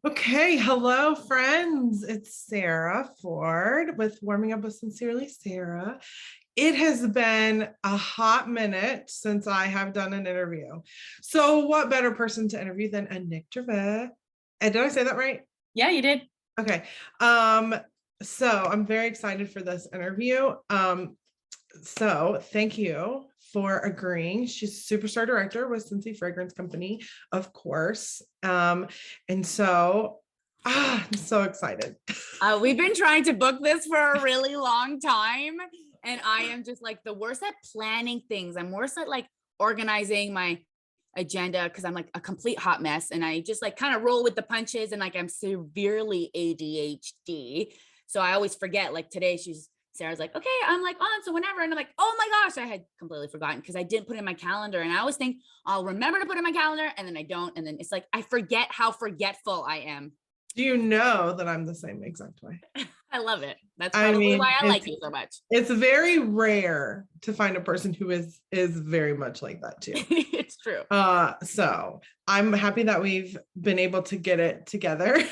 Okay, hello, friends. It's Sarah Ford with Warming Up with Sincerely Sarah. It has been a hot minute since I have done an interview. So, what better person to interview than Anick Gervais? And did I say that right? Yeah, you did. Okay. Um, so I'm very excited for this interview. So thank you for agreeing. She's a superstar director with Scentsy Fragrance Company, of course. And so I'm so excited. We've been trying to book this for a really long time. And I am just like the worst at planning things. I'm worse at like organizing my agenda because I'm like a complete hot mess. And I just like kind of roll with the punches and like I'm severely ADHD. So I always forget. Like today, Sarah's like, okay, I'm like on. So whenever. And I'm like, oh my gosh, I had completely forgotten because I didn't put it in my calendar. And I always think I'll remember to put it in my calendar. And then I don't. And then it's like, I forget how forgetful I am. Do you know that I'm the same exact way? I love it. That's probably why I like you so much. It's very rare to find a person who is very much like that too. It's true. So I'm happy that we've been able to get it together.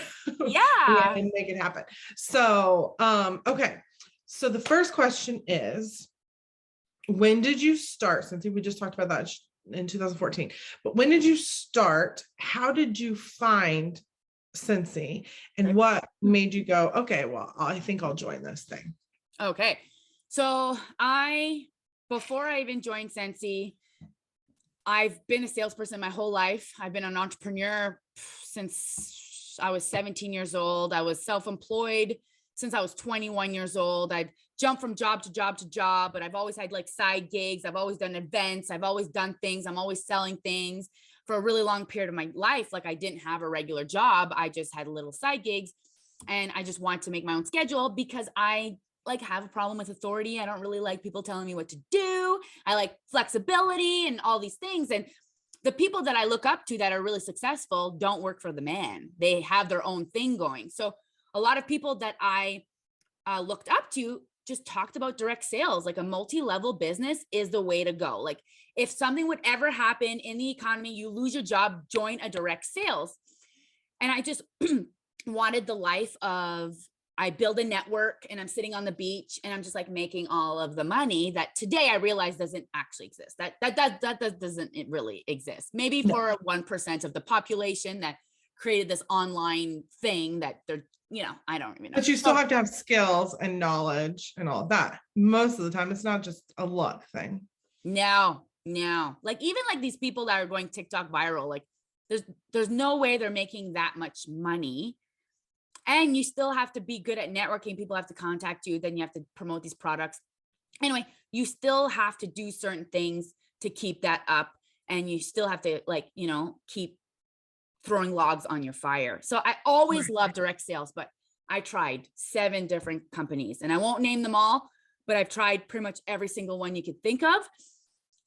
Yeah. And make it happen. So okay. So the first question is, when did you start? Since we just talked about that in 2014, but when did you start? How did you find Scentsy, and what made you go, okay, well, I think I'll join this thing? Okay. So before I even joined Scentsy, I've been a salesperson my whole life. I've been an entrepreneur since I was 17 years old. I was self-employed since I was 21 years old. I'd jump from job to job to job, but I've always had like side gigs. I've always done events. I've always done things. I'm always selling things. For a really long period of my life, like I didn't have a regular job. I just had little side gigs and I just wanted to make my own schedule because I like have a problem with authority. I don't really like people telling me what to do. I like flexibility and all these things. And the people that I look up to that are really successful don't work for the man. They have their own thing going. So a lot of people that I looked up to just talked about direct sales. Like a multi-level business is the way to go. Like if something would ever happen in the economy, you lose your job, join a direct sales. And I just wanted the life of, I build a network and I'm sitting on the beach and I'm just like making all of the money that today I realize doesn't actually exist. That doesn't really exist. Maybe for 1% of the population that created this online thing that they're, I don't even know. But you still have to have skills and knowledge and all of that. Most of the time, it's not just a luck thing. No. Like even like these people that are going TikTok viral, like there's no way they're making that much money. And you still have to be good at networking. People have to contact you. Then you have to promote these products. Anyway, you still have to do certain things to keep that up. And you still have to like, keep throwing logs on your fire. So I always loved direct sales, but I tried 7 different companies and I won't name them all, but I've tried pretty much every single one you could think of.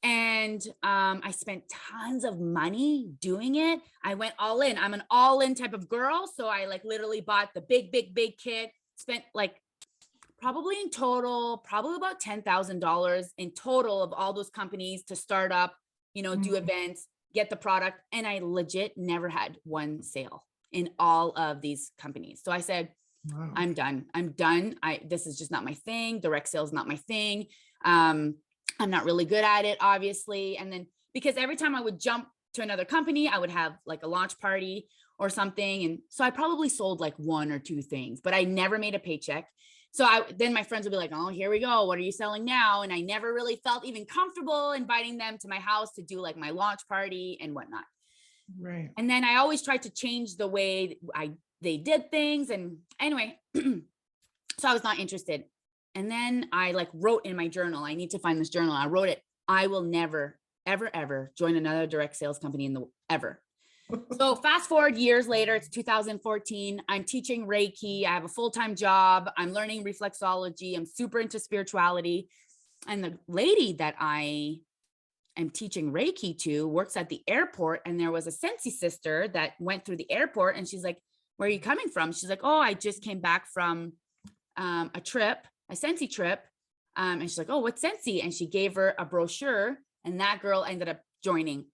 And I spent tons of money doing it. I went all in. I'm an all in type of girl. So I like literally bought the big kit, spent like probably in total, probably about $10,000 in total of all those companies to start up, do events, get the product. And I legit never had one sale in all of these companies. So I said, wow, I'm done. This is just not my thing. Direct sales is not my thing. I'm not really good at it, obviously. And then because every time I would jump to another company, I would have like a launch party or something. And so I probably sold like 1 or 2 things, but I never made a paycheck. So then my friends would be like, oh, here we go. What are you selling now? And I never really felt even comfortable inviting them to my house to do like my launch party and whatnot. Right. And then I always tried to change the way they did things. And anyway, so I was not interested. And then I like wrote in my journal, I need to find this journal. I wrote it. I will never, ever, ever join another direct sales company ever. So fast forward years later, it's 2014. I'm teaching Reiki. I have a full-time job. I'm learning reflexology. I'm super into spirituality. And the lady that I am teaching Reiki to works at the airport. And there was a Scentsy sister that went through the airport. And she's like, where are you coming from? She's like, oh, I just came back from a Scentsy trip. And she's like, oh, what's Scentsy? And she gave her a brochure and that girl ended up joining.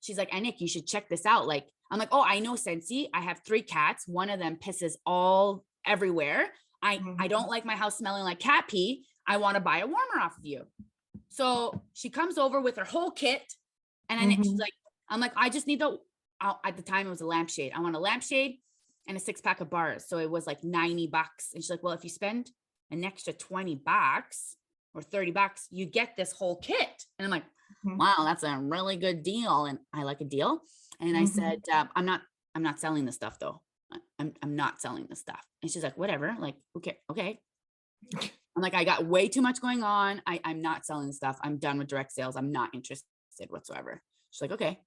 She's like, Anick, you should check this out. Like, I'm like, oh, I know Scentsy. I have 3 cats. One of them pisses all everywhere. I don't like my house smelling like cat pee. I want to buy a warmer off of you. So she comes over with her whole kit. And she's like, I'm like, I just need at the time it was a lampshade. I want a lampshade and a 6-pack of bars. So it was like $90. And she's like, well, if you spend an extra $20 or $30, you get this whole kit. And I'm like, wow, that's a really good deal. And I like a deal. And I said, I'm not selling this stuff though. I'm not selling this stuff. And she's like, whatever. Like, okay. I'm like, I got way too much going on. I'm not selling stuff. I'm done with direct sales. I'm not interested whatsoever. She's like, okay.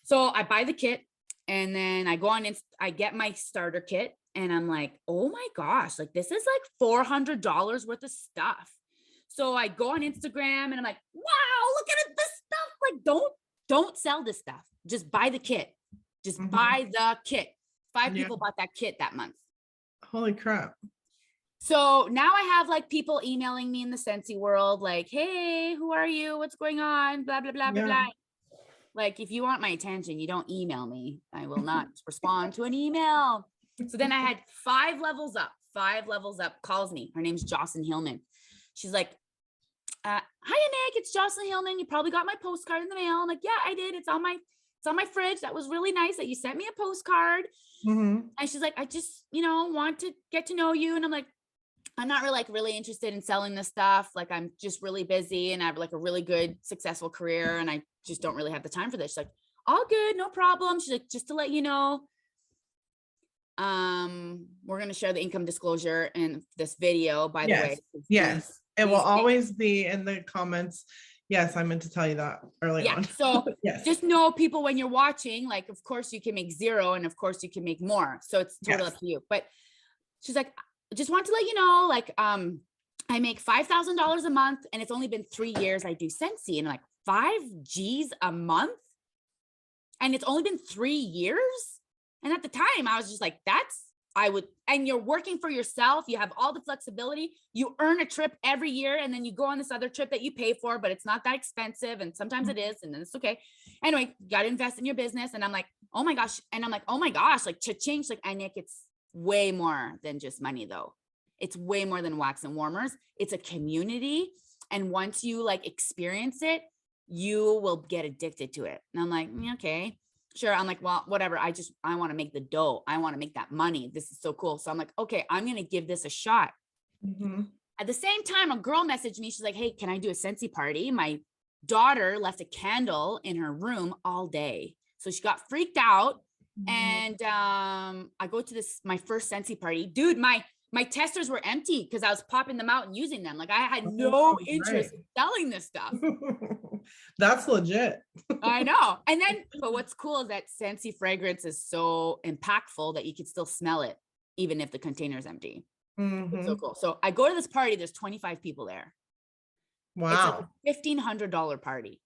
So I buy the kit and then I go on I get my starter kit and I'm like, oh my gosh, like this is like $400 worth of stuff. So I go on Instagram and I'm like, wow, look at this stuff. Like, don't sell this stuff. Just buy the kit. Just buy the kit. 5 people bought that kit that month. Holy crap. So now I have like people emailing me in the Scentsy world, like, hey, who are you? What's going on? Blah, blah, blah, blah, blah. Like, if you want my attention, you don't email me. I will not respond to an email. So then I had 5 levels up, calls me. Her name's Jocelyn Hillman. She's like, hi, Anick, it's Jocelyn Hillman. You probably got my postcard in the mail. I'm like, yeah, I did. It's on my fridge. That was really nice that you sent me a postcard. And she's like, I just, want to get to know you. And I'm like, I'm not really interested in selling this stuff. Like, I'm just really busy and I have like a really good, successful career. And I just don't really have the time for this. She's like, all good, no problem. She's like, just to let you know, we're going to share the income disclosure in this video, by the way. Yes. It will always be in the comments. Yes, I meant to tell you that early on. So just know, people, when you're watching, like, of course you can make 0 and of course you can make more. So it's totally up to you. But she's like, I just want to let you know, like, I make $5,000 a month and it's only been 3 years I do Scentsy, and like 5 G's a month. And it's only been 3 years. And at the time I was just like, and you're working for yourself. You have all the flexibility. You earn a trip every year. And then you go on this other trip that you pay for, but it's not that expensive. And sometimes it is, and then it's okay. Anyway, you got to invest in your business. And I'm like, oh my gosh. And I'm like, oh my gosh, like, cha-ching, like, Anick, it's way more than just money though. It's way more than wax and warmers. It's a community. And once you like experience it, you will get addicted to it. And I'm like, okay, sure. I'm like, well, whatever. I want to make the dough. I want to make that money. This is so cool. So I'm like, okay, I'm going to give this a shot. At the same time, a girl messaged me. She's like, hey, can I do a Scentsy party? My daughter left a candle in her room all day. So she got freaked out. And I go to my first Scentsy party. Dude, my testers were empty because I was popping them out and using them. Like, I had no interest in selling this stuff. That's legit. I know. And then, but what's cool is that Scentsy fragrance is so impactful that you can still smell it even if the container is empty. It's so cool. So I go to this party. There's 25 people there. Wow. It's like a $1,500 party.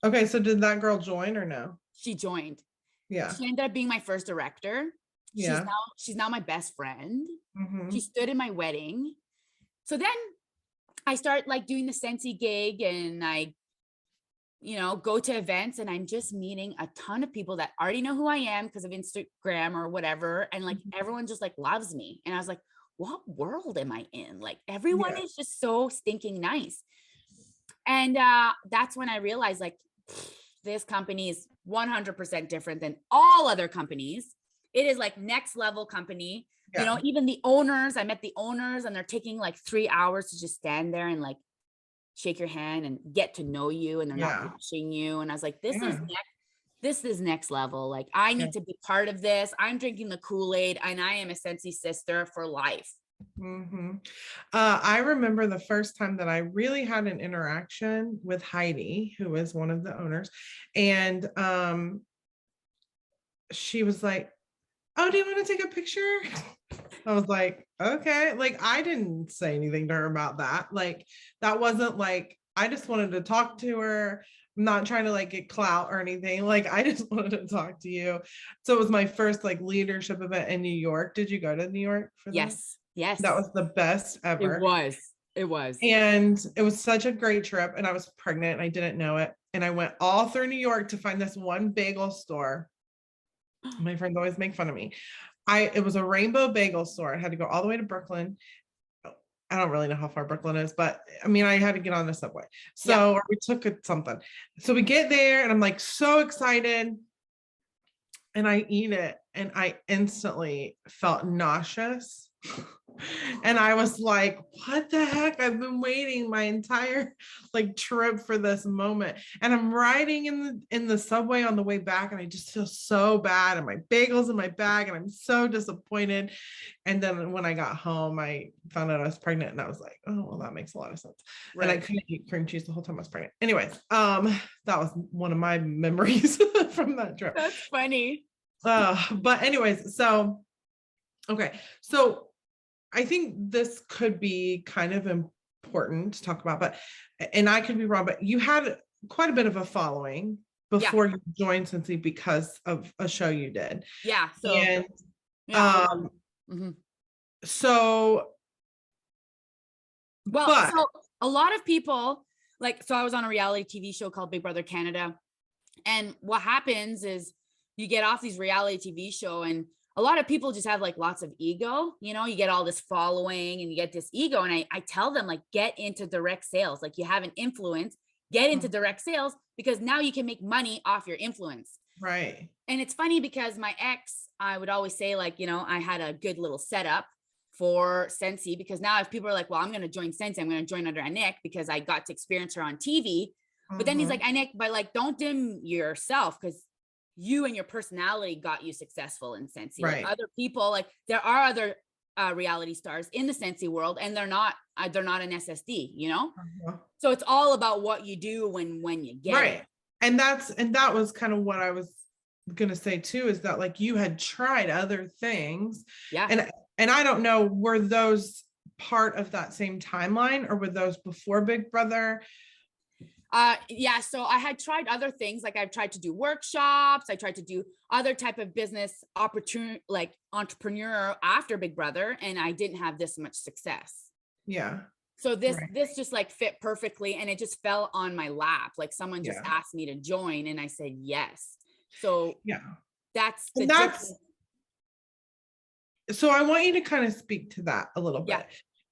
Okay. So did that girl join or no? She joined. Yeah. She ended up being my first director. Yeah. She's now my best friend. She stood in my wedding. So then I start like doing the Scentsy gig, and I, go to events, and I'm just meeting a ton of people that already know who I am because of Instagram or whatever. And like, everyone just like loves me. And I was like, what world am I in? Like, everyone is just so stinking nice. And that's when I realized, like, this company is 100% different than all other companies. It is like next level company. Even the owners, I met the owners, and they're taking like 3 hours to just stand there and like shake your hand and get to know you. And they're not rushing you. And I was like, this is next level. Like, I need to be part of this. I'm drinking the Kool-Aid, and I am a Scentsy sister for life. I remember the first time that I really had an interaction with Heidi, who is one of the owners, and she was like, oh, do you want to take a picture? I was like, okay. Like, I didn't say anything to her about that. Like, that wasn't like, I just wanted to talk to her. I'm not trying to like get clout or anything. Like, I just wanted to talk to you. So it was my first like leadership event in New York. Did you go to New York for that? Yes. That was the best ever. It was. And it was such a great trip. And I was pregnant and I didn't know it. And I went all through New York to find this one bagel store. My friends always make fun of me. It was a rainbow bagel store. I had to go all the way to Brooklyn. I don't really know how far Brooklyn is, but I mean, I had to get on the subway. Yeah. So we took something. So we get there and I'm like so excited and I eat it and I instantly felt nauseous. And I was like, what the heck? I've been waiting my entire like trip for this moment. And I'm riding in the subway on the way back and I just feel so bad and my bagel's in my bag and I'm so disappointed. And then when I got home, I found out I was pregnant and I was like, oh, well, that makes a lot of sense. Right. And I couldn't eat cream cheese the whole time I was pregnant. Anyways, that was one of my memories from that trip. That's funny. But anyways, so, okay. So I think this could be kind of important to talk about, and I could be wrong, but you had quite a bit of a following before you joined Scentsy because of a show you did. Yeah. So, and yeah. So, well, so a lot of people so I was on a reality TV show called Big Brother Canada. And what happens is you get off these reality TV show and a lot of people just have like lots of ego, you know, you get all this following and you get this ego. And I tell them like, get into direct sales. Like you have an influence, get into direct sales because now you can make money off your influence. Right. And it's funny because my ex, I would always say like, you know, I had a good little setup for Scentsy because now if people are like, well, I'm going to join Scentsy, I'm going to join under Anick because I got to experience her on TV. But then he's like, Anick, but like, don't dim yourself because you and your personality got you successful in Scentsy. Right. Like other people, like there are other reality stars in the Scentsy world and they're not an SSD, you know? So it's all about what you do when you get it. And that was kind of what I was going to say too, is that like you had tried other things. Yeah. And I don't know, were those part of that same timeline or were those before Big Brother? Yeah. So I had tried other things. Like I've tried to do workshops. I tried to do other type of business opportunity, like entrepreneur after Big Brother. And I didn't have this much success. Yeah. So this just like fit perfectly. And it just fell on my lap. Like someone just asked me to join and I said, yes. So yeah, that's so I want you to kind of speak to that a little bit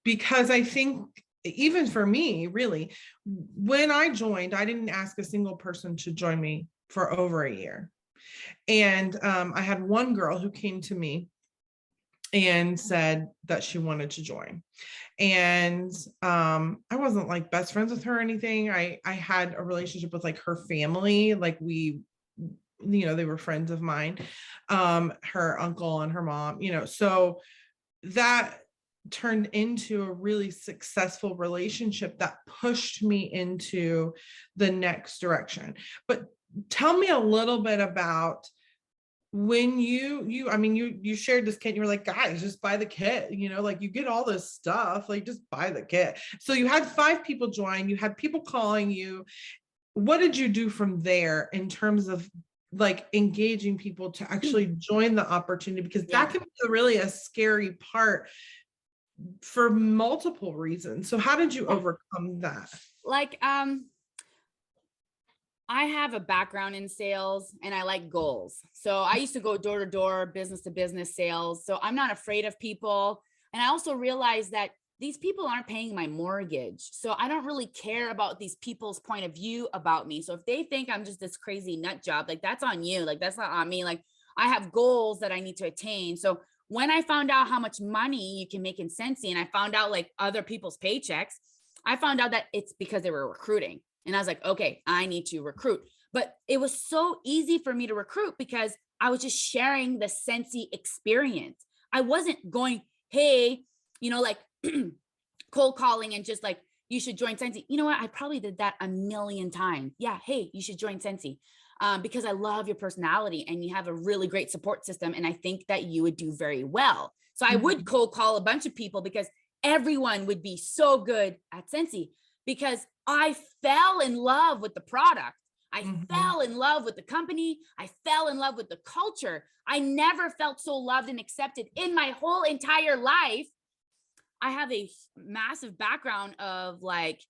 because I think even for me, really, when I joined, I didn't ask a single person to join me for over a year. And I had one girl who came to me and said that she wanted to join. And I wasn't like best friends with her or anything. I had a relationship with like her family. Like we, you know, they were friends of mine, her uncle and her mom, you know, so that turned into a really successful relationship that pushed me into the next direction. But tell me a little bit about when you shared this kit, you were like, guys, just buy the kit, you know, like you get all this stuff, like just buy the kit. So you had 5 people join, you had people calling you. What did you do from there in terms of like engaging people to actually join the opportunity? Because that can be really a scary part for multiple reasons. So how did you overcome that? Like, I have a background in sales and I like goals. So I used to go door to door, business to business sales. So I'm not afraid of people. And I also realized that these people aren't paying my mortgage. So I don't really care about these people's point of view about me. So if they think I'm just this crazy nut job, like that's on you. Like that's not on me. Like I have goals that I need to attain. So when I found out how much money you can make in Scentsy and I found out like other people's paychecks, I found out that it's because they were recruiting. And I was like, okay, I need to recruit. But it was so easy for me to recruit because I was just sharing the Scentsy experience. I wasn't going, hey, you know, like cold calling and just like, you should join Scentsy. You know what? I probably did that a million times. Yeah. Hey, you should join Scentsy because I love your personality and you have a really great support system. And I think that you would do very well. So I would cold call a bunch of people because everyone would be so good at Scentsy because I fell in love with the product. I fell in love with the company. I fell in love with the culture. I never felt so loved and accepted in my whole entire life. I have a massive background of like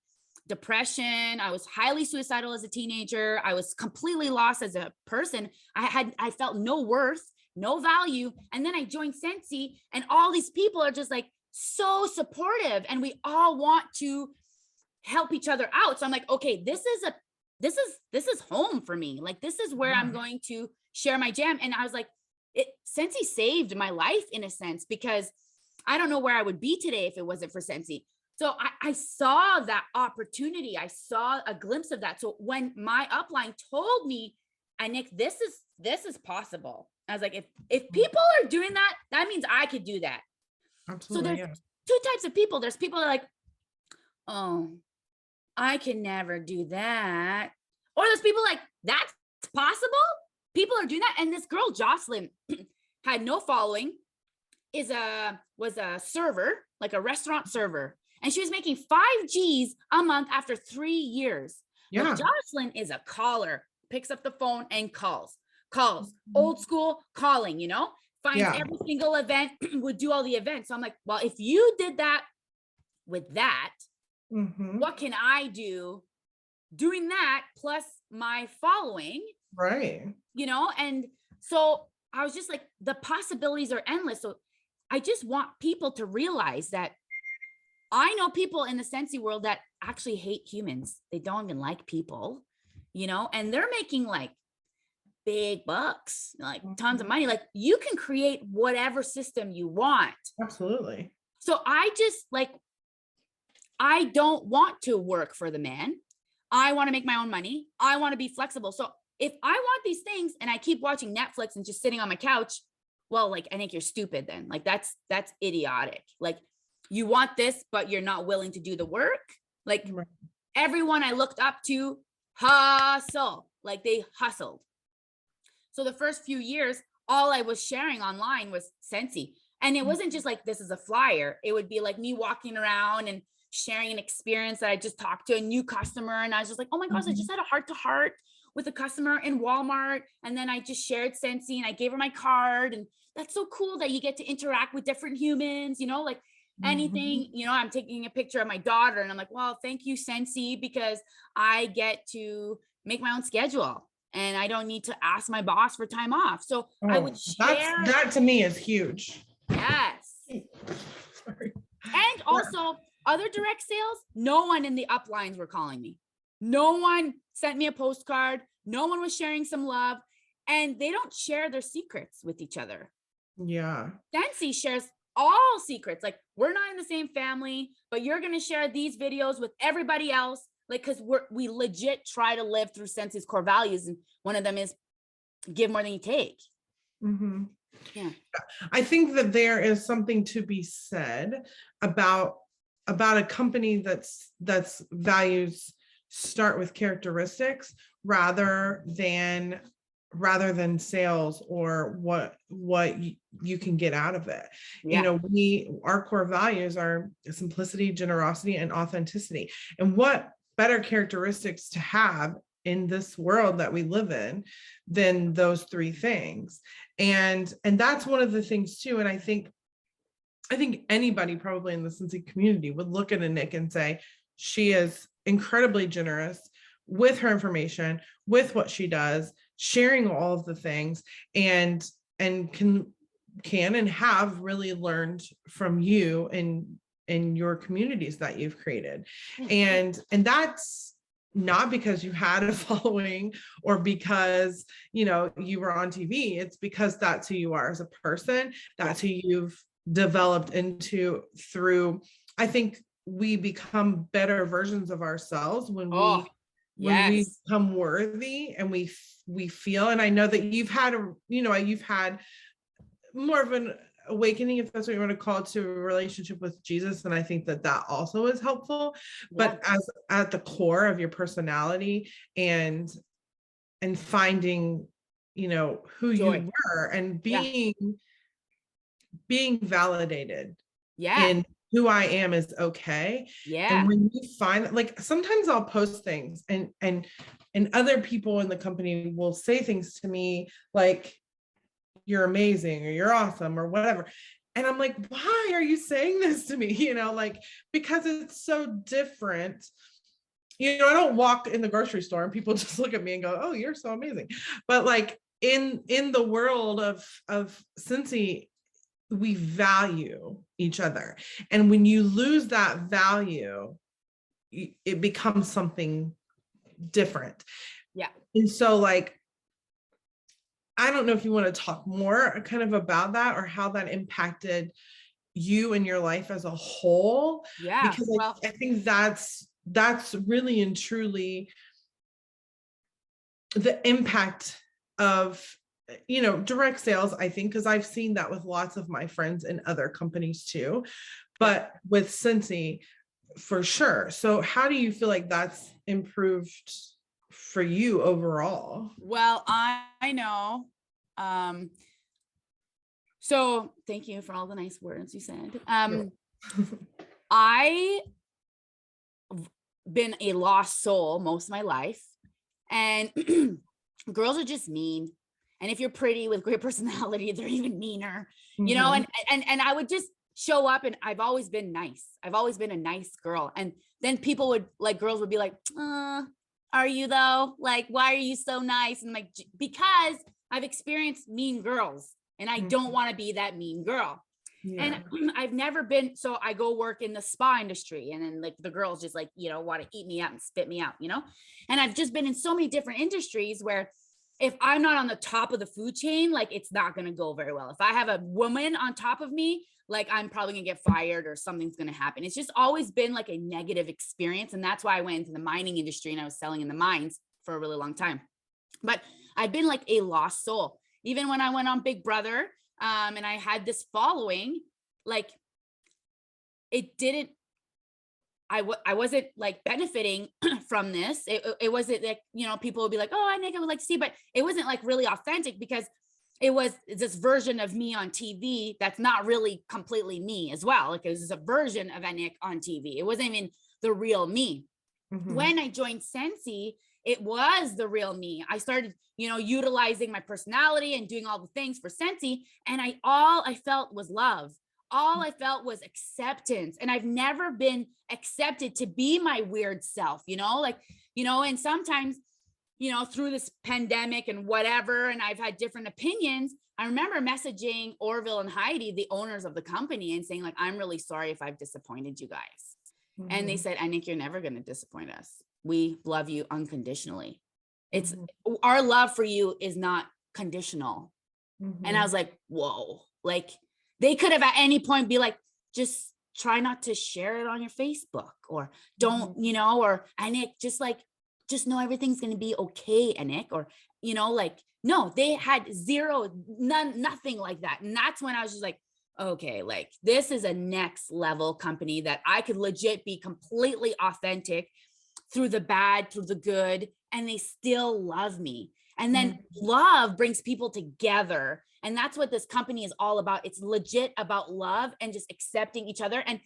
depression. I was highly suicidal as a teenager. I was completely lost as a person. I felt no worth, no value. And then I joined Scentsy, and all these people are just like so supportive, and we all want to help each other out. So I'm like, okay, this is home for me. Like, this is where I'm going to share my jam. And I was like, Scentsy saved my life in a sense, because I don't know where I would be today if it wasn't for Scentsy. So I saw that opportunity. I saw a glimpse of that. So when my upline told me, Anick, this is possible, I was like, if people are doing that, that means I could do that. Absolutely. So there's two types of people. There's people that are like, oh, I can never do that. Or there's people like, that's possible. People are doing that. And this girl, Jocelyn, had no following, was a server, like a restaurant server. And she was making 5 G's a month after 3 years. Yeah. But Jocelyn is a caller, picks up the phone and calls, old school calling, finds every single event, would do all the events. So I'm like, well, if you did that with that, what can I do doing that plus my following? Right. And so I was just like, the possibilities are endless. So I just want people to realize that I know people in the Scentsy world that actually hate humans. They don't even like people, and they're making like big bucks, like tons of money. Like, you can create whatever system you want. Absolutely. So I just I don't want to work for the man. I want to make my own money. I want to be flexible. So if I want these things and I keep watching Netflix and just sitting on my couch, well, like, I think you're stupid then. Like, that's idiotic. Like, you want this, but you're not willing to do the work. Like, everyone I looked up to hustle, like they hustled. So the first few years, all I was sharing online was Scentsy. And it wasn't just like, this is a flyer. It would be like me walking around and sharing an experience that I just talked to a new customer. And I was just like, oh my gosh, I just had a heart-to-heart with a customer in Walmart. And then I just shared Scentsy and I gave her my card. And that's so cool that you get to interact with different humans, like anything, I'm taking a picture of my daughter and I'm like, well, thank you, Scentsy, because I get to make my own schedule and I don't need to ask my boss for time off. So I would share. That to me is huge. Yes. Sorry. And also other direct sales, no one in the uplines were calling me. No one sent me a postcard. No one was sharing some love, and they don't share their secrets with each other. Yeah. Scentsy shares all secrets. Like, we're not in the same family, but you're going to share these videos with everybody else. Like, cause we legit try to live through Scentsy's core values. And one of them is give more than you take. Yeah. I think that there is something to be said about a company that's values start with characteristics rather than sales or what you can get out of it. Our core values are simplicity, generosity, and authenticity. And what better characteristics to have in this world that we live in than those 3 things? And that's one of the things too. And I think anybody probably in the Scentsy community would look at Anick and say, she is incredibly generous with her information, with what she does, sharing all of the things, and can and have really learned from you in your communities that you've created. And that's not because you had a following or because, you were on TV. It's because that's who you are as a person. That's who you've developed into through, I think we become better versions of ourselves when we become worthy and we feel. And I know that you've had more of an awakening, if that's what you want to call it, to a relationship with Jesus. And I think that also is helpful, but as at the core of your personality and finding, who you were and being validated in who I am is okay. And when you find that, like, sometimes I'll post things and other people in the company will say things to me like, you're amazing or you're awesome or whatever. And I'm like, why are you saying this to me? Because it's so different you know, I don't walk in the grocery store and people just look at me and go, oh, you're so amazing. But like in the world of Scentsy, we value each other. And when you lose that value, it becomes something different. Yeah. And so like, I don't know if you want to talk more kind of about that or how that impacted you and your life as a whole. Yeah. Because Well, I think that's really and truly the impact of, you know, direct sales, I think, because I've seen that with lots of my friends in other companies too, but with Scentsy for sure. So how do you feel like that's improved for you overall? well, I know. So thank you for all the nice words you said. I been a lost soul most of my life, and girls are just mean. And if you're pretty with great personality, they're even meaner, you know. Mhm. And I would just show up, and I've always been nice. I've always been a nice girl. And then people would like, girls would be like, are you though? Like, why are you so nice? And like, because I've experienced mean girls, and I don't want to be that mean girl. Yeah. And I've never been, so I go work in the spa industry, and then like the girls just like, you know, want to eat me out and spit me out, you know? And I've just been in so many different industries where if I'm not on the top of the food chain, like it's not going to go very well. If I have a woman on top of me, like I'm probably gonna get fired or something's gonna happen. It's just always been like a negative experience. And that's why I went into the mining industry and I was selling in the mines for a really long time. But I've been like a lost soul. Even when I went on Big Brother, and I had this following, like it didn't, I wasn't like benefiting from this. It wasn't like, you know, people would be like, oh, Anick, I would like to see, but it wasn't like really authentic because it was this version of me on TV that's not really completely me as well. Like it was just a version of Anick on TV. It wasn't even the real me. Mhm. When I joined Scentsy, it was the real me. I started, you know, utilizing my personality and doing all the things for Scentsy. And all I felt was love. All I felt was acceptance. And I've never been accepted to be my weird self, you know, like, you know, and sometimes, you know, through this pandemic and whatever, and I've had different opinions. I remember messaging Orville and Heidi, the owners of the company, and saying like, I'm really sorry if I've disappointed you guys. And they said, Anick, you're never going to disappoint us. We love you unconditionally. It's our love for you is not conditional. And I was like, whoa, like they could have at any point be like, just try not to share it on your Facebook or don't, you know, or Anick, just know everything's going to be okay, Anick, or, you know, like, no, they had nothing like that. And that's when I was just like, okay, like this is a next level company that I could legit be completely authentic through the bad, through the good, and they still love me. And then love brings people together. And that's what this company is all about. It's legit about love and just accepting each other. And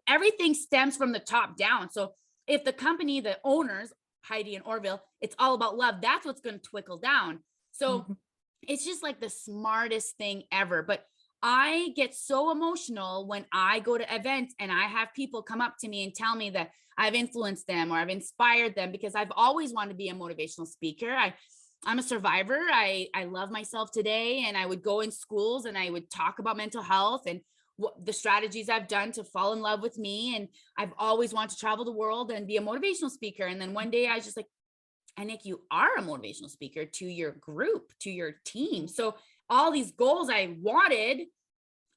everything stems from the top down. So if the company, the owners, Heidi and Orville, it's all about love, that's what's going to trickle down. So it's just like the smartest thing ever. But I get so emotional when I go to events and I have people come up to me and tell me that I've influenced them or I've inspired them, because I've always wanted to be a motivational speaker. I'm a survivor. I love myself today. And I would go in schools and I would talk about mental health and what the strategies I've done to fall in love with me. And I've always wanted to travel the world and be a motivational speaker. And then one day I was just like, Anick, you are a motivational speaker to your group, to your team. So all these goals I wanted,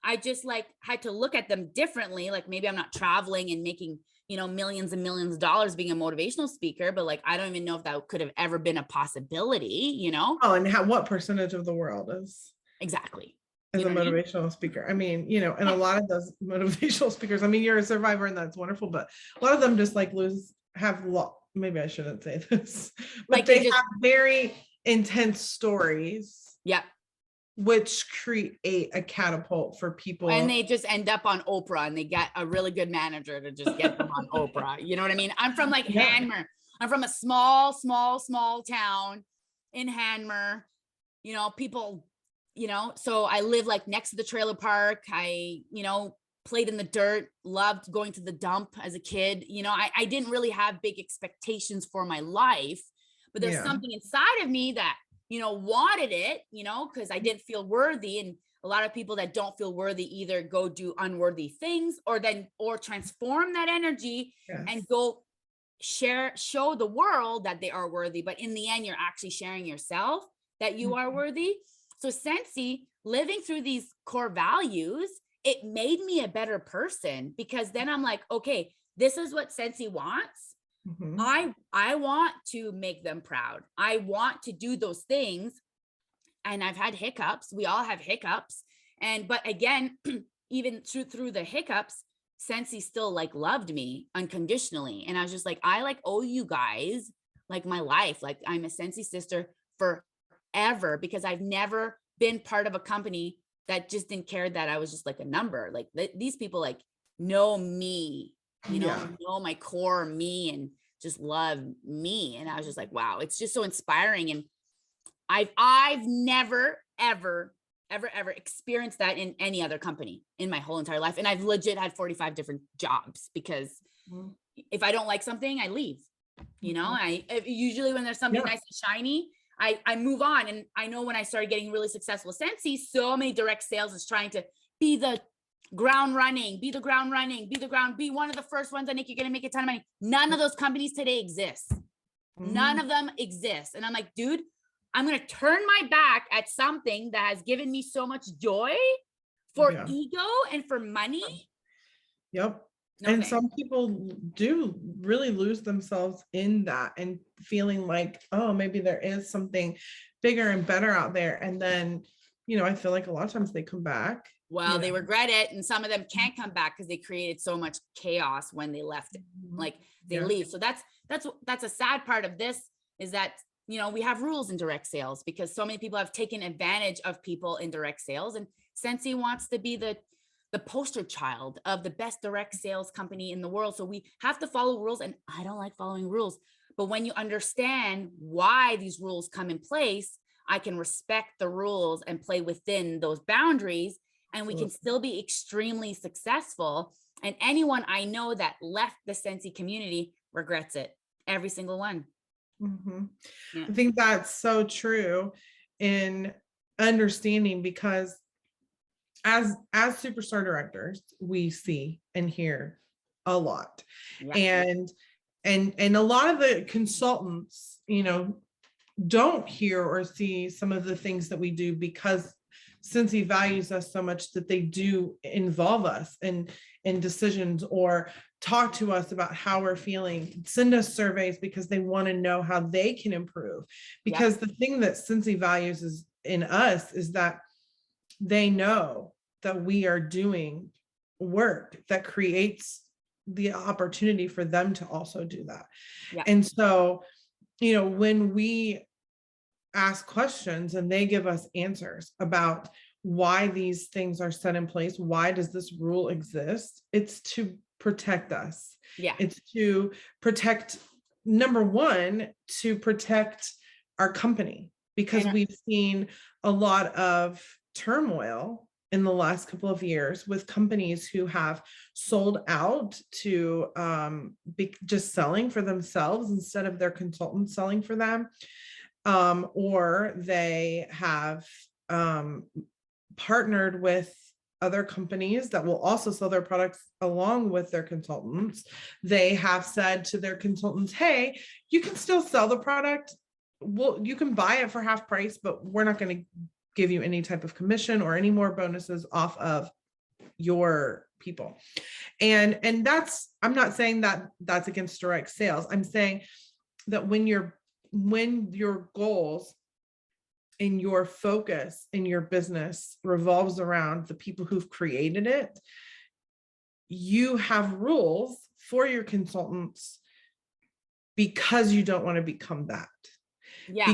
I just like had to look at them differently. Like maybe I'm not traveling and making, you know, millions and millions of dollars being a motivational speaker, but like, I don't even know if that could have ever been a possibility, you know? Oh, and what percentage of the world is Exactly. as You a know what I mean? motivational speaker? I mean, you know, and a lot of those motivational speakers, I mean, you're a survivor and that's wonderful, but a lot of them just like maybe I shouldn't say this, but Like they they just, have very intense stories, yeah. which create a catapult for people. And they just end up on Oprah and they get a really good manager to just get them on Oprah. You know what I mean? I'm from like Hanmer. I'm from a small town in Hanmer. You know, people, you know, so I live like next to the trailer park. You know, played in the dirt, loved going to the dump as a kid. You know, I didn't really have big expectations for my life, but there's Yeah. something inside of me that, you know, wanted it, you know, because I didn't feel worthy. And a lot of people that don't feel worthy either go do unworthy things or transform that energy and Yes. go show the world that they are worthy. But in the end, you're actually sharing yourself that you are worthy. So Scentsy, living through these core values, it made me a better person, because then I'm like, okay, this is what Scentsy wants. Mhm. I want to make them proud. I want to do those things. And I've had hiccups. We all have hiccups. But again, even through the hiccups, Scentsy still like loved me unconditionally. And I was just like, I like owe you guys like my life. Like I'm a Scentsy sister forever, because I've never been part of a company that just didn't care that I was just like a number. Like these people like know me, you know, Yeah. know my core me and just love me. And I was just like, wow, it's just so inspiring. And I've never, ever experienced that in any other company in my whole entire life. And I've legit had 45 different jobs, because Mhm. if I don't like something, I leave. You know, usually when there's something Yeah. nice and shiny, I move on. And I know when I started getting really successful with Scentsy, so many direct sales is trying to be the ground running, be one of the first ones. I think you're going to make a ton of money. None of those companies today exist. None Mhm. of them exist. And I'm like, dude, I'm going to turn my back at something that has given me so much joy for Yeah. ego and for money. Yep. No And thanks. some people do really lose themselves in that and feeling like, oh, maybe there is something bigger and better out there. And then, you know, I feel like a lot of times they come back. Well, you they know. regret it. And some of them can't come back because they created so much chaos when they left it. Like they Yeah. leave. So that's a sad part of this, is that, you know, we have rules in direct sales because so many people have taken advantage of people in direct sales. And Scentsy wants to be the poster child of the best direct sales company in the world. So we have to follow rules. And I don't like following rules. But when you understand why these rules come in place, I can respect the rules and play within those boundaries. And we can still be extremely successful. And anyone I know that left the Scentsy community regrets it. Every single one. Mhm. Yeah. I think that's so true in understanding, because as superstar directors, we see and hear a lot. Yeah. And a lot of the consultants, you know, don't hear or see some of the things that we do, because since he values us so much that they do involve us in decisions, or talk to us about how we're feeling, send us surveys because they want to know how they can improve. Because the thing that Scentsy values is in us is that they know that we are doing work that creates the opportunity for them to also do that. Yeah. And so, you know, when we ask questions and they give us answers about why these things are set in place, why does this rule exist, it's to protect us. Yeah. It's to protect, number one, to protect our company, because we've seen a lot of turmoil in the last couple of years with companies who have sold out to be just selling for themselves instead of their consultants selling for them. Or they have partnered with other companies that will also sell their products along with their consultants. They have said to their consultants, hey, you can still sell the product. Well, you can buy it for half price, but we're not going to give you any type of commission or any more bonuses off of your people. And that's, I'm not saying that that's against direct sales. I'm saying that when your goals and your focus in your business revolves around the people who've created it, you have rules for your consultants because you don't want to become that. Yeah.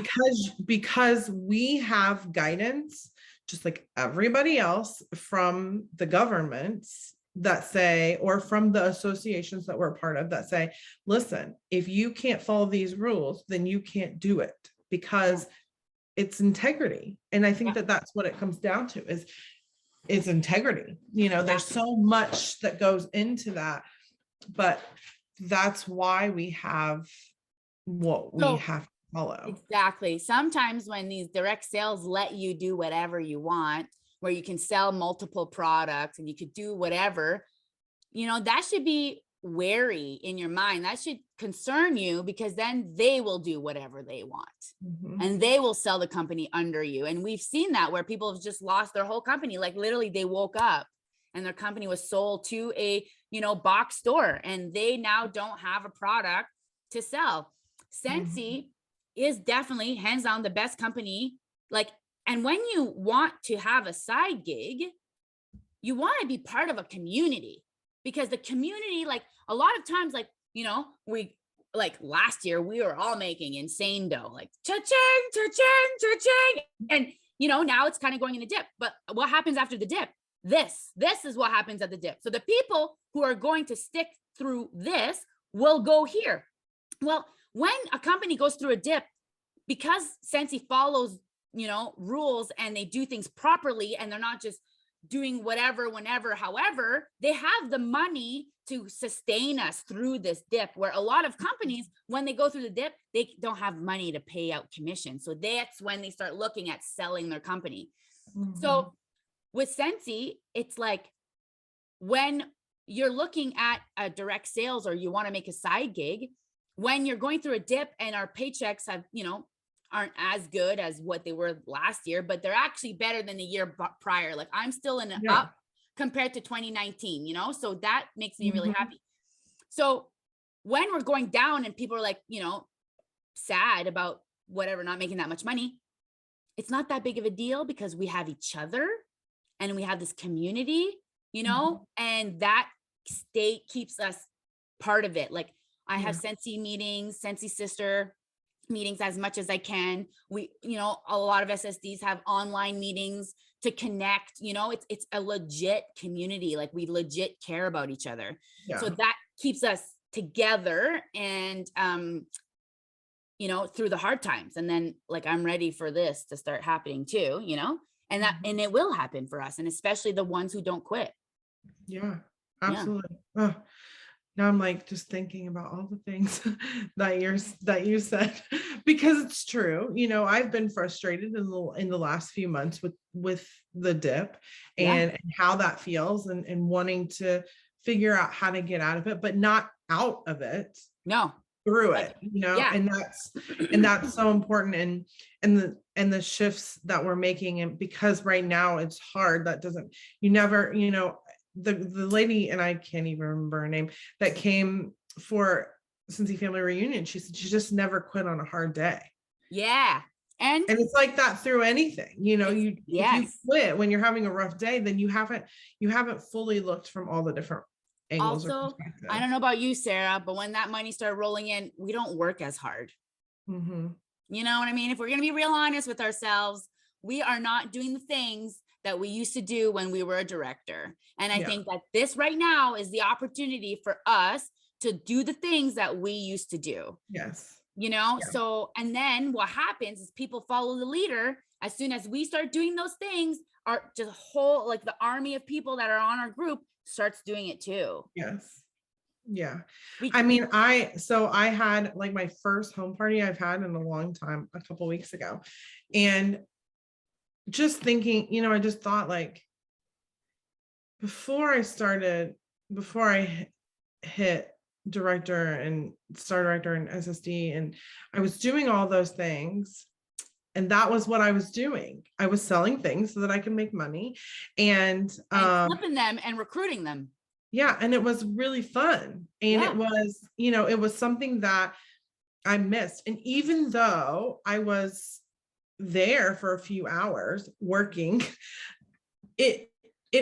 Because we have guidance, just like everybody else, from the governments that say, or from the associations that we're a part of that say, listen, if you can't follow these rules, then you can't do it, because it's integrity. And I think that that's what it comes down to, is is integrity. You know, there's so much that goes into that, but that's why we have what we have to follow. Exactly. Sometimes when these direct sales let you do whatever you want, where you can sell multiple products and you could do whatever, you know, that should be wary in your mind. That should concern you, because then they will do whatever they want and they will sell the company under you. And we've seen that where people have just lost their whole company. Like literally they woke up and their company was sold to a, you know, box store, and they now don't have a product to sell. Scentsy is definitely hands down the best company. Like, and when you want to have a side gig, you want to be part of a community, because the community, like a lot of times, like, you know, we like last year, we were all making insane dough, like cha-ching, cha-ching, cha-ching. And, you know, now it's kind of going in a dip, but what happens after the dip? This is what happens at the dip. So the people who are going to stick through this will go here. Well, when a company goes through a dip, because Scentsy follows, you know, rules and they do things properly, and they're not just doing whatever, whenever, however, they have the money to sustain us through this dip, where a lot of companies, when they go through the dip, they don't have money to pay out commission. So that's when they start looking at selling their company. So with Scentsy, it's like when you're looking at a direct sales or you want to make a side gig, when you're going through a dip and our paychecks have, you know, aren't as good as what they were last year, but they're actually better than the year prior. Like I'm still in an up compared to 2019, you know, so that makes me really happy. So when we're going down and people are like, you know, sad about whatever, not making that much money, it's not that big of a deal, because we have each other and we have this community, you know, and that state keeps us part of it. Like I have Scentsy meetings, Scentsy sister meetings as much as I can. We, you know, a lot of SSDs have online meetings to connect, you know, it's a legit community. Like we legit care about each other. So that keeps us together and, you know, through the hard times. And then like, I'm ready for this to start happening too, you know, and that, and it will happen for us. And especially the ones who don't quit. Yeah, absolutely. Oh, now I'm like just thinking about all the things that you said, because it's true. You know, I've been frustrated in the last few months with the dip and how that feels, and wanting to figure out how to get out of it, but not out of it. No. Through it, you know, and that's so important. And the shifts that we're making, and because right now it's hard, that doesn't, you never, you know, the lady, and I can't even remember her name, that came for Scentsy family reunion, she said she just never quit on a hard day. And it's like that through anything, you know, if you quit when you're having a rough day, then you haven't fully looked from all the different angles. Also, I don't know about you, Sarah, but when that money started rolling in, we don't work as hard. You know what I mean? If we're going to be real honest with ourselves, we are not doing the things that we used to do when we were a director. And I think that this right now is the opportunity for us to do the things that we used to do. You know, so, and then what happens is people follow the leader. As soon as we start doing those things, our just whole, like the army of people that are on our group starts doing it too. I mean, I had like my first home party I've had in a long time, a couple of weeks ago. And just thinking, you know, I just thought like, before I hit director and star director and SSD, and I was doing all those things, and that was what I was doing. I was selling things so that I could make money and flipping them and recruiting them. And it was really fun. And it was, you know, it was something that I missed. And even though I was there for a few hours working, I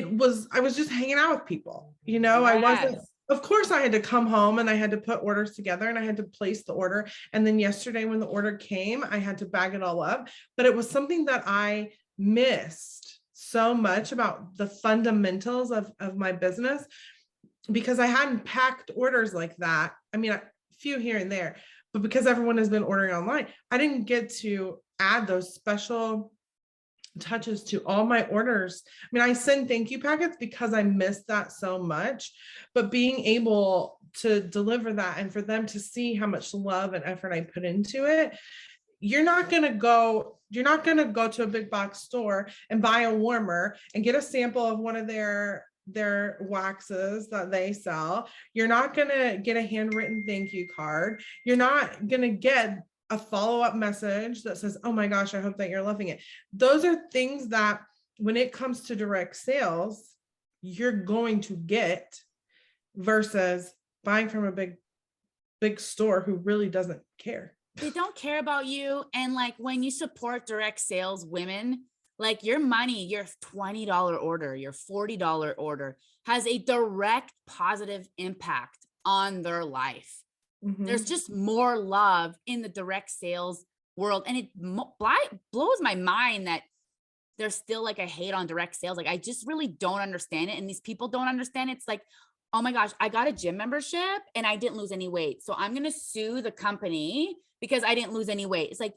was just hanging out with people, you know. I wasn't, of course I had to come home and I had to put orders together and I had to place the order. And then yesterday when the order came, I had to bag it all up, but it was something that I missed so much about the fundamentals of my business, because I hadn't packed orders like that. I mean, a few here and there, but because everyone has been ordering online, I didn't get to add those special touches to all my orders. I mean, I send thank you packets because I miss that so much, but being able to deliver that and for them to see how much love and effort I put into it, you're not going to go to a big box store and buy a warmer and get a sample of one of their waxes that they sell. You're not going to get a handwritten thank you card. You're not going to get a follow-up message that says, oh my gosh, I hope that you're loving it. Those are things that when it comes to direct sales, you're going to get versus buying from a big store who really doesn't care. They don't care about you. And like when you support direct sales women, like your money, your $20 order, your $40 order has a direct positive impact on their life. Mm-hmm. There's just more love in the direct sales world. And it blows my mind that there's still like a hate on direct sales. Like, I just really don't understand it. And these people don't understand it. It's like, oh my gosh, I got a gym membership and I didn't lose any weight. So I'm going to sue the company because I didn't lose any weight. It's like,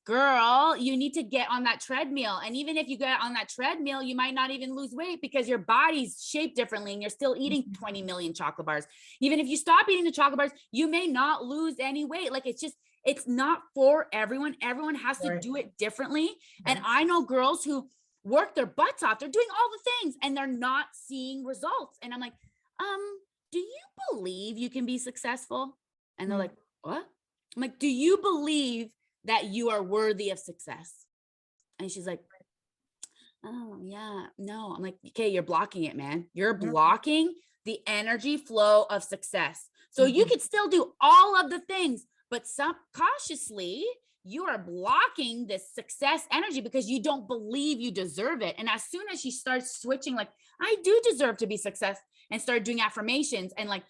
girl, you need to get on that treadmill. And even if you get on that treadmill, you might not even lose weight because your body's shaped differently and you're still eating 20 million chocolate bars. Even if you stop eating the chocolate bars, you may not lose any weight. Like, it's not for everyone. Everyone has to do it differently. Yes. And I know girls who work their butts off. They're doing all the things and they're not seeing results. And I'm like, do you believe you can be successful? And they're like, what? I'm like, do you believe that you are worthy of success? And she's like, oh yeah, no. I'm like, okay, you're blocking it, man. You're blocking the energy flow of success. So you could still do all of the things, but subconsciously you are blocking this success energy because you don't believe you deserve it. And as soon as she starts switching, like, I do deserve to be successful, and started doing affirmations and like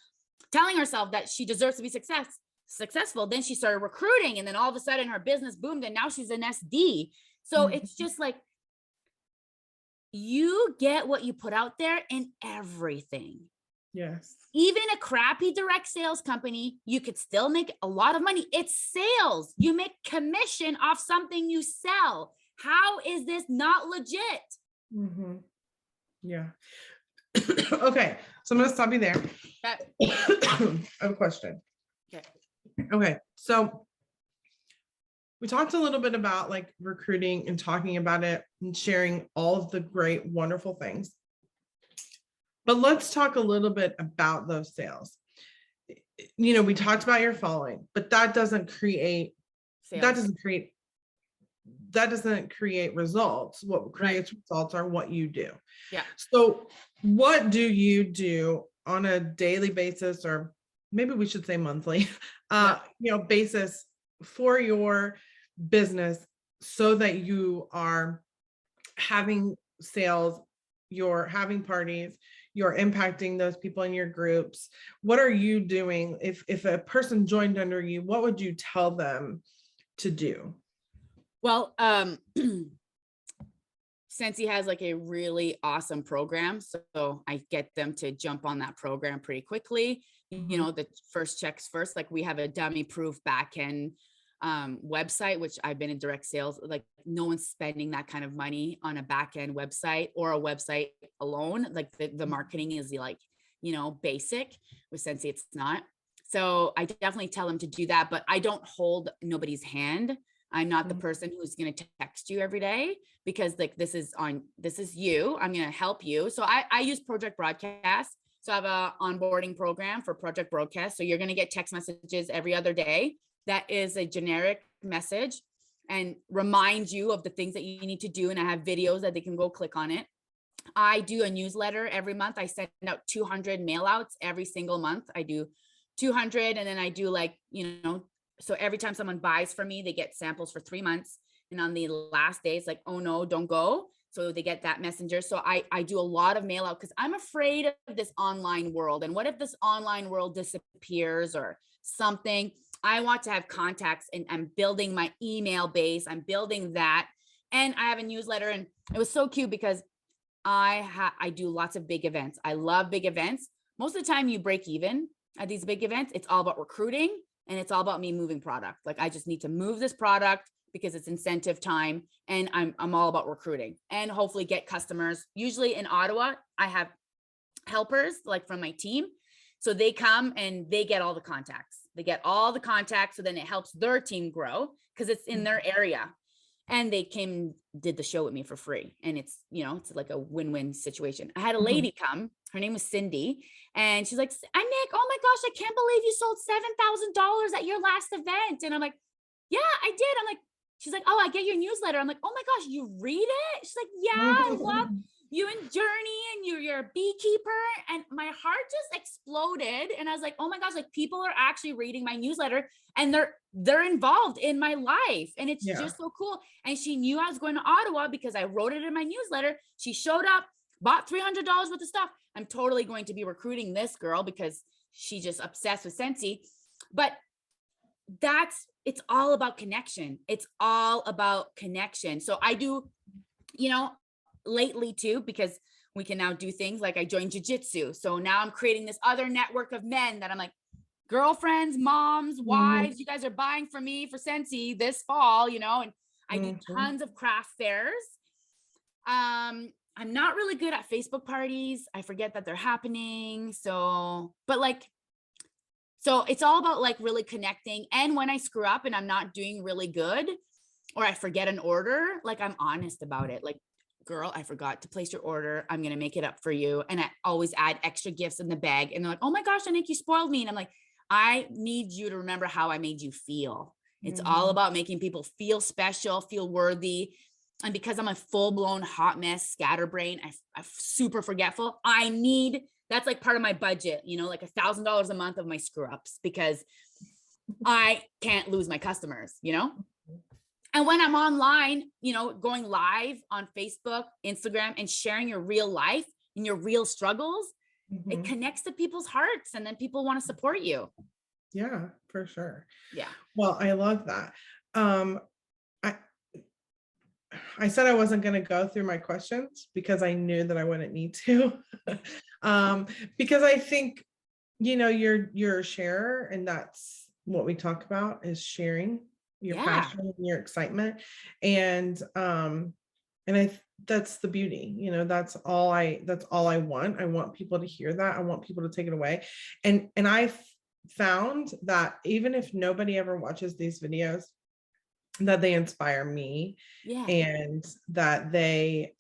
telling herself that she deserves to be successful, then she started recruiting, and then all of a sudden her business boomed and now she's an SD. So it's just like, you get what you put out there in everything. Yes. Even a crappy direct sales company, you could still make a lot of money. It's sales. You make commission off something you sell. How is this not legit? Mm-hmm. Yeah. Okay. So I'm going to stop you there. I have a question. Okay. So we talked a little bit about like recruiting and talking about it and sharing all of the great, wonderful things. But let's talk a little bit about those sales. You know, we talked about your following, but that doesn't create sales. That doesn't create results. What creates results are what you do. Yeah. So what do you do on a daily basis, or maybe we should say monthly, basis for your business so that you are having sales, you're having parties, you're impacting those people in your groups? What are you doing? If a person joined under you, what would you tell them to do? Well, Scentsy has like a really awesome program. So I get them to jump on that program pretty quickly. You know, the first checks first, like we have a dummy proof backend website, which I've been in direct sales. Like, no one's spending that kind of money on a backend website or a website alone. Like the marketing is like, you know, basic. With Scentsy, it's not. So I definitely tell them to do that, but I don't hold nobody's hand. I'm not the person who's going to text you every day because like, this is you. I'm going to help you. So I use Project Broadcast. So I have a onboarding program for Project Broadcast. So you're going to get text messages every other day. That is a generic message and remind you of the things that you need to do. And I have videos that they can go click on it. I do a newsletter every month. I send out 200 mail outs every single month. I do 200. And then I do like, you know, so every time someone buys from me, they get samples for 3 months. And on the last day, it's like, oh no, don't go. So they get that messenger. So I do a lot of mail out because I'm afraid of this online world. And what if this online world disappears or something? I want to have contacts, and I'm building my email base. I'm building that. And I have a newsletter, and it was so cute because I do lots of big events. I love big events. Most of the time you break even at these big events. It's all about recruiting and it's all about me moving product. Like I just need to move this product because it's incentive time, and I'm all about recruiting and hopefully get customers. Usually in Ottawa, I have helpers like from my team. So they come and they get all the contacts. They get all the contacts. So then it helps their team grow because it's in their area. And they came, did the show with me for free. And it's, you know, it's like a win-win situation. I had a lady come, her name was Cindy. And she's like, Anick, oh my gosh, I can't believe you sold $7,000 at your last event. And I'm like, yeah, I did. I'm like, she's like, oh, I get your newsletter. I'm like, oh my gosh, you read it? She's like, yeah, I love you and Journey, and you're a beekeeper. And my heart just exploded. And I was like, oh my gosh, like people are actually reading my newsletter and they're involved in my life. And it's just so cool. And she knew I was going to Ottawa because I wrote it in my newsletter. She showed up, bought $300 worth of stuff. I'm totally going to be recruiting this girl because she's just obsessed with Scentsy. But it's all about connection. It's all about connection. So I do, you know, lately too, because we can now do things like I joined jiu-jitsu. So now I'm creating this other network of men that I'm like, girlfriends, moms, wives, you guys are buying from me for Scentsy this fall, you know, and I do tons of craft fairs. I'm not really good at Facebook parties. I forget that they're happening. So it's all about like really connecting. And when I screw up and I'm not doing really good, or I forget an order, like I'm honest about it. Like, girl, I forgot to place your order. I'm going to make it up for you. And I always add extra gifts in the bag. And they're like, oh my gosh, Anick, you spoiled me. And I'm like, I need you to remember how I made you feel. It's all about making people feel special, feel worthy. And because I'm a full-blown hot mess, scatterbrain, I'm super forgetful. That's like part of my budget, you know, like $1,000 a month of my screw ups, because I can't lose my customers, you know? And when I'm online, you know, going live on Facebook, Instagram, and sharing your real life and your real struggles, it connects to people's hearts, and then people want to support you. Yeah, for sure. Yeah. Well, I love that. I said I wasn't going to go through my questions because I knew that I wouldn't need to. Because I think, you know, you're a sharer, and that's what we talk about, is sharing your passion and your excitement. And that's the beauty, you know, that's all I want. I want people to hear that. I want people to take it away. And I found that even if nobody ever watches these videos, that they inspire me, and that they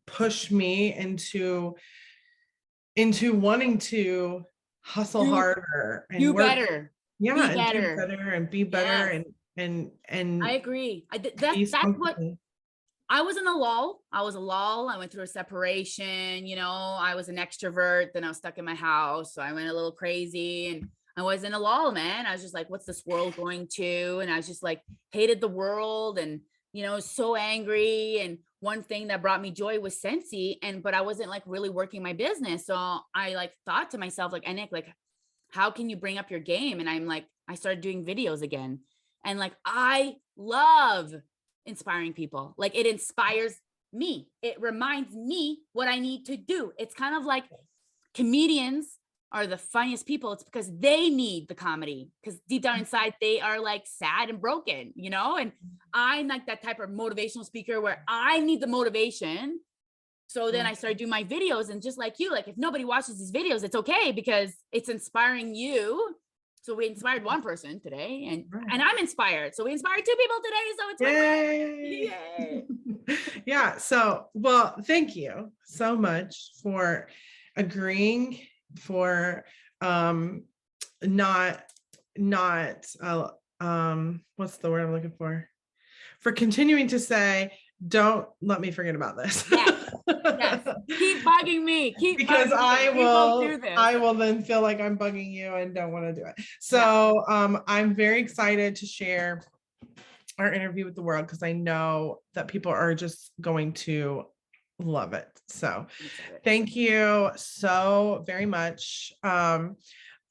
push me into wanting to hustle harder and do work better. Be better and be better. Yes. And I agree. That's what I was in a lull. I went through a separation, you know, I was an extrovert, then I was stuck in my house. So I went a little crazy, and I was in a lull, man. I was just like, what's this world going to? And I was just like, hated the world, and, you know, so angry. And one thing that brought me joy was Scentsy. But I wasn't like really working my business. So I like thought to myself, like, Anick, like, how can you bring up your game? And I'm like, I started doing videos again. And like, I love inspiring people. Like, it inspires me. It reminds me what I need to do. It's kind of like comedians are the funniest people. It's because they need the comedy, because deep down inside, they are like sad and broken, you know? And I'm like that type of motivational speaker where I need the motivation. So then I started doing my videos, and just like you, like if nobody watches these videos, it's okay, because it's inspiring you. So we inspired one person today, and I'm inspired. So we inspired 2 people today. So it's yay. Yeah. So, well, thank you so much for agreeing, for not what's the word I'm looking for continuing to say, don't let me forget about this. Yes. Keep bugging me. Because I will then feel like I'm bugging you and don't want to do it. So I'm very excited to share our interview with the world, because I know that people are just going to love it. So thank you so very much. I'm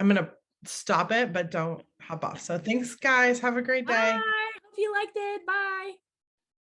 going to stop it, but don't hop off. So thanks, guys. Have a great day. Bye. Hope you liked it. Bye.